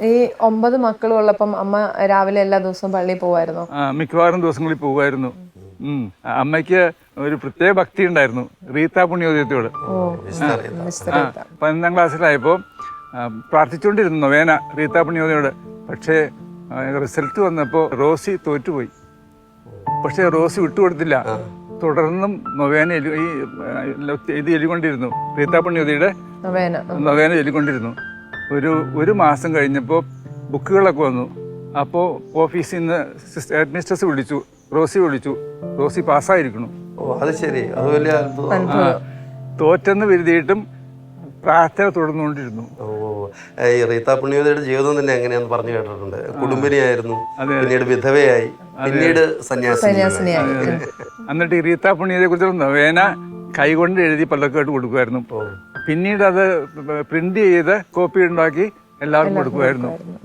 ഈ 9 മക്കളും ഉള്ളപ്പം അമ്മ രാവിലെ എല്ലാ ദിവസവും പള്ളിയിൽ പോവായിരുന്നോ? മിക്കവാറും ദിവസങ്ങളിൽ പോകുമായിരുന്നു. അമ്മയ്ക്ക് ഒരു പ്രത്യേക ഭക്തി ഉണ്ടായിരുന്നു റീത്ത പുണ്യോദയത്തോട്. 11ാം ക്ലാസ്സിലായപ്പോൾ പ്രാർത്ഥിച്ചുകൊണ്ടിരുന്നു നൊവേന റീത്ത പുണ്യോദയോട്. പക്ഷേ റിസൾട്ട് വന്നപ്പോൾ റോസി തോറ്റുപോയി. പക്ഷേ റോസി വിട്ടുകൊടുത്തില്ല. തുടർന്നും നൊവേന ഇത് എഴുതിക്കൊണ്ടിരുന്നു. റീത്ത പുണ്യോദയുടെ നൊവേന എഴുതിക്കൊണ്ടിരുന്നു. ഒരു മാസം കഴിഞ്ഞപ്പോൾ ബുക്കുകളൊക്കെ വന്നു. അപ്പോൾ ഓഫീസിൽ നിന്ന് ഹെഡ് മിസ്റ്റേഴ്സ് വിളിച്ചു, റോസി പാസ്സായിരിക്കണം. അത് ശരി, അത് വലിയ തോറ്റെന്ന് കരുതിയിട്ടും പ്രാർത്ഥന തുടർന്നുകൊണ്ടിരുന്നു. ഈ റീത്ത പുണ്യോദയുടെ ജീവിതം തന്നെ എങ്ങനെയാന്ന് പറഞ്ഞു കേട്ടിട്ടുണ്ട്. കുടുംബിനിയായിരുന്നു, പിന്നീട് വിധവയായി, പിന്നീട് സന്യാസിനിയായി. എന്നിട്ട് ഈ റീത്ത പുണ്യോദയെ കുറിച്ചുള്ള നൊവേന കൈകൊണ്ട് എഴുതി പലർക്കായിട്ട് കൊടുക്കുമായിരുന്നു. പിന്നീട് അത് പ്രിന്റ് ചെയ്ത് കോപ്പി ഉണ്ടാക്കി എല്ലാവർക്കും കൊടുക്കുമായിരുന്നു.